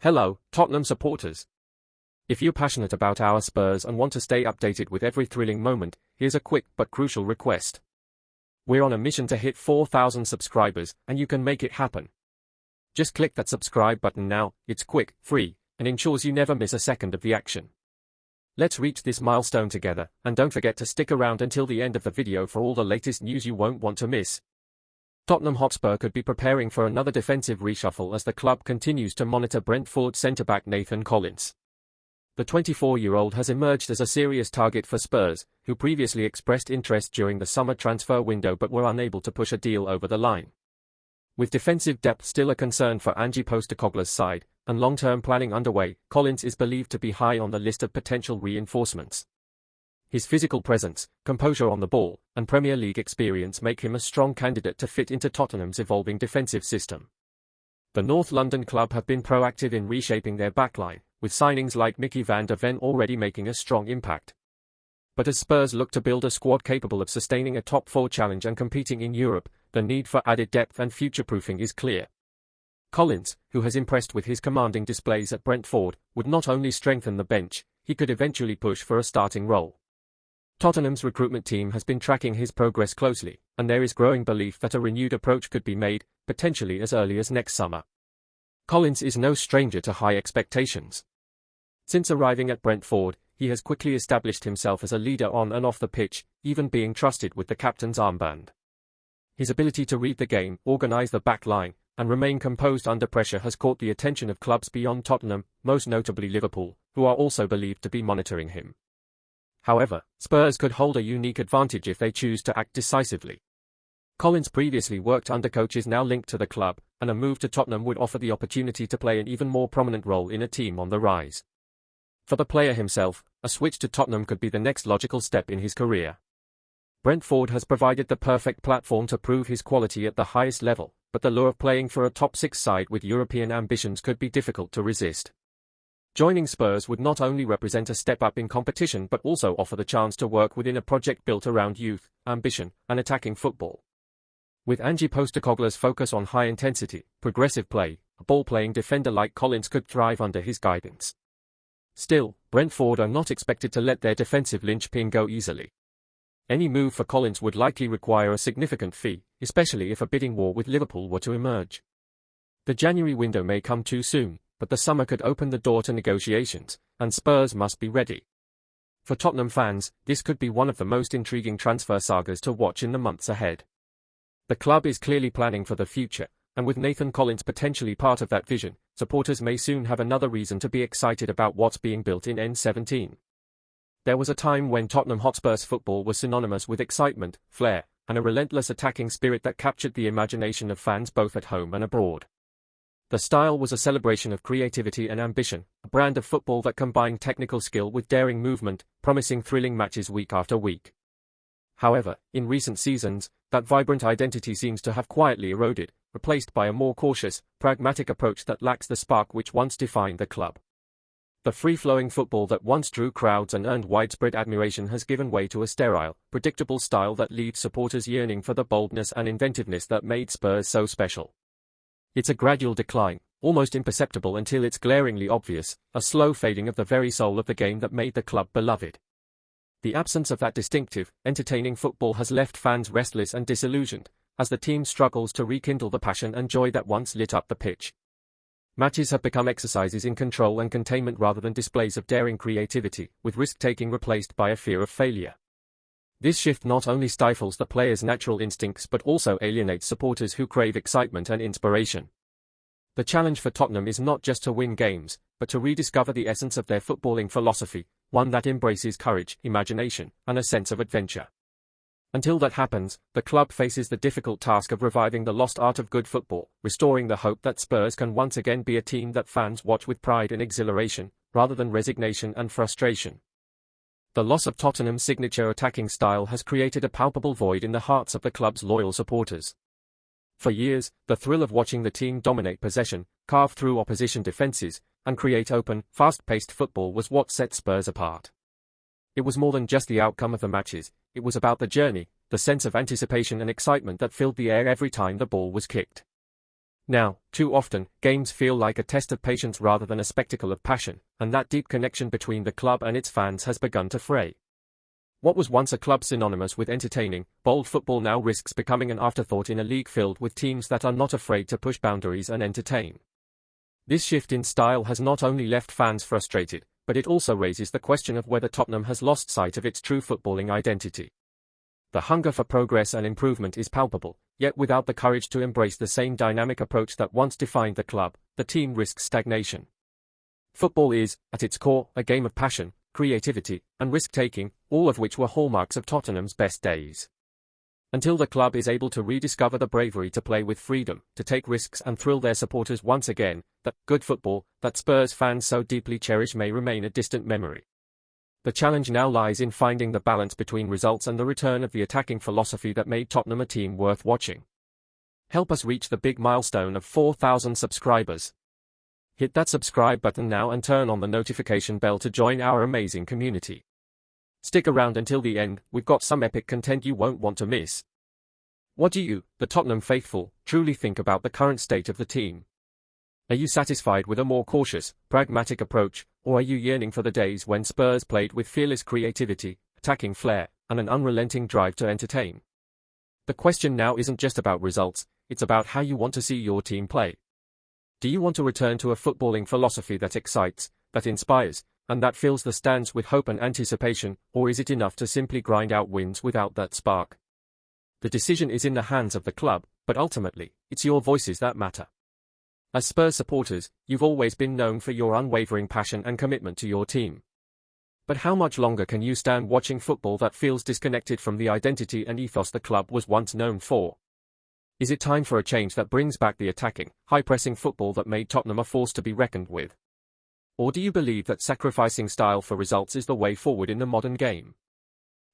Hello, Tottenham supporters. If you're passionate about our Spurs and want to stay updated with every thrilling moment, here's a quick but crucial request. We're on a mission to hit 4,000 subscribers, and you can make it happen. Just click that subscribe button now. It's quick, free, and ensures you never miss a second of the action. Let's reach this milestone together, and don't forget to stick around until the end of the video for all the latest news you won't want to miss. Tottenham Hotspur could be preparing for another defensive reshuffle as the club continues to monitor Brentford centre-back Nathan Collins. The 24-year-old has emerged as a serious target for Spurs, who previously expressed interest during the summer transfer window but were unable to push a deal over the line. With defensive depth still a concern for Ange Postecoglou's side, and long-term planning underway, Collins is believed to be high on the list of potential reinforcements. His physical presence, composure on the ball, and Premier League experience make him a strong candidate to fit into Tottenham's evolving defensive system. The North London club have been proactive in reshaping their backline, with signings like Mickey van der Ven already making a strong impact. But as Spurs look to build a squad capable of sustaining a top-4 challenge and competing in Europe, the need for added depth and future-proofing is clear. Collins, who has impressed with his commanding displays at Brentford, would not only strengthen the bench, he could eventually push for a starting role. Tottenham's recruitment team has been tracking his progress closely, and there is growing belief that a renewed approach could be made, potentially as early as next summer. Collins is no stranger to high expectations. Since arriving at Brentford, he has quickly established himself as a leader on and off the pitch, even being trusted with the captain's armband. His ability to read the game, organise the back line, and remain composed under pressure has caught the attention of clubs beyond Tottenham, most notably Liverpool, who are also believed to be monitoring him. However, Spurs could hold a unique advantage if they choose to act decisively. Collins previously worked under coaches now linked to the club, and a move to Tottenham would offer the opportunity to play an even more prominent role in a team on the rise. For the player himself, a switch to Tottenham could be the next logical step in his career. Brentford has provided the perfect platform to prove his quality at the highest level, but the lure of playing for a top-6 side with European ambitions could be difficult to resist. Joining Spurs would not only represent a step up in competition but also offer the chance to work within a project built around youth, ambition, and attacking football. With Ange Postecoglou's focus on high-intensity, progressive play, a ball-playing defender like Collins could thrive under his guidance. Still, Brentford are not expected to let their defensive linchpin go easily. Any move for Collins would likely require a significant fee, especially if a bidding war with Liverpool were to emerge. The January window may come too soon, but the summer could open the door to negotiations, and Spurs must be ready. For Tottenham fans, this could be one of the most intriguing transfer sagas to watch in the months ahead. The club is clearly planning for the future, and with Nathan Collins potentially part of that vision, supporters may soon have another reason to be excited about what's being built in N17. There was a time when Tottenham Hotspur's football was synonymous with excitement, flair, and a relentless attacking spirit that captured the imagination of fans both at home and abroad. The style was a celebration of creativity and ambition, a brand of football that combined technical skill with daring movement, promising thrilling matches week after week. However, in recent seasons, that vibrant identity seems to have quietly eroded, replaced by a more cautious, pragmatic approach that lacks the spark which once defined the club. The free-flowing football that once drew crowds and earned widespread admiration has given way to a sterile, predictable style that leaves supporters yearning for the boldness and inventiveness that made Spurs so special. It's a gradual decline, almost imperceptible until it's glaringly obvious, a slow fading of the very soul of the game that made the club beloved. The absence of that distinctive, entertaining football has left fans restless and disillusioned, as the team struggles to rekindle the passion and joy that once lit up the pitch. Matches have become exercises in control and containment rather than displays of daring creativity, with risk-taking replaced by a fear of failure. This shift not only stifles the players' natural instincts but also alienates supporters who crave excitement and inspiration. The challenge for Tottenham is not just to win games, but to rediscover the essence of their footballing philosophy, one that embraces courage, imagination, and a sense of adventure. Until that happens, the club faces the difficult task of reviving the lost art of good football, restoring the hope that Spurs can once again be a team that fans watch with pride and exhilaration, rather than resignation and frustration. The loss of Tottenham's signature attacking style has created a palpable void in the hearts of the club's loyal supporters. For years, the thrill of watching the team dominate possession, carve through opposition defenses, and create open, fast-paced football was what set Spurs apart. It was more than just the outcome of the matches, it was about the journey, the sense of anticipation and excitement that filled the air every time the ball was kicked. Now, too often, games feel like a test of patience rather than a spectacle of passion, and that deep connection between the club and its fans has begun to fray. What was once a club synonymous with entertaining, bold football now risks becoming an afterthought in a league filled with teams that are not afraid to push boundaries and entertain. This shift in style has not only left fans frustrated, but it also raises the question of whether Tottenham has lost sight of its true footballing identity. The hunger for progress and improvement is palpable, yet without the courage to embrace the same dynamic approach that once defined the club, the team risks stagnation. Football is, at its core, a game of passion, creativity, and risk-taking, all of which were hallmarks of Tottenham's best days. Until the club is able to rediscover the bravery to play with freedom, to take risks and thrill their supporters once again, that good football that Spurs fans so deeply cherish may remain a distant memory. The challenge now lies in finding the balance between results and the return of the attacking philosophy that made Tottenham a team worth watching. Help us reach the big milestone of 4,000 subscribers. Hit that subscribe button now and turn on the notification bell to join our amazing community. Stick around until the end, we've got some epic content you won't want to miss. What do you, the Tottenham faithful, truly think about the current state of the team? Are you satisfied with a more cautious, pragmatic approach, or are you yearning for the days when Spurs played with fearless creativity, attacking flair, and an unrelenting drive to entertain? The question now isn't just about results, it's about how you want to see your team play. Do you want to return to a footballing philosophy that excites, that inspires, and that fills the stands with hope and anticipation, or is it enough to simply grind out wins without that spark? The decision is in the hands of the club, but ultimately, it's your voices that matter. As Spurs supporters, you've always been known for your unwavering passion and commitment to your team. But how much longer can you stand watching football that feels disconnected from the identity and ethos the club was once known for? Is it time for a change that brings back the attacking, high-pressing football that made Tottenham a force to be reckoned with? Or do you believe that sacrificing style for results is the way forward in the modern game?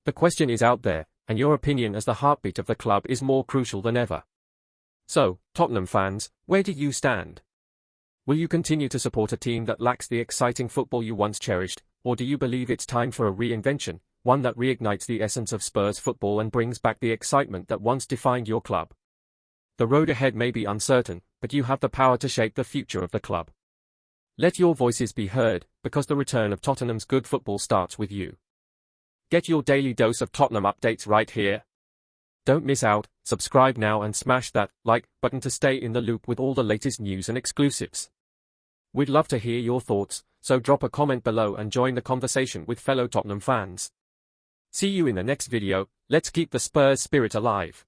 The question is out there, and your opinion as the heartbeat of the club is more crucial than ever. So, Tottenham fans, where do you stand? Will you continue to support a team that lacks the exciting football you once cherished, or do you believe it's time for a reinvention, one that reignites the essence of Spurs football and brings back the excitement that once defined your club? The road ahead may be uncertain, but you have the power to shape the future of the club. Let your voices be heard, because the return of Tottenham's good football starts with you. Get your daily dose of Tottenham updates right here. Don't miss out, subscribe now and smash that like button to stay in the loop with all the latest news and exclusives. We'd love to hear your thoughts, so drop a comment below and join the conversation with fellow Tottenham fans. See you in the next video. Let's keep the Spurs spirit alive.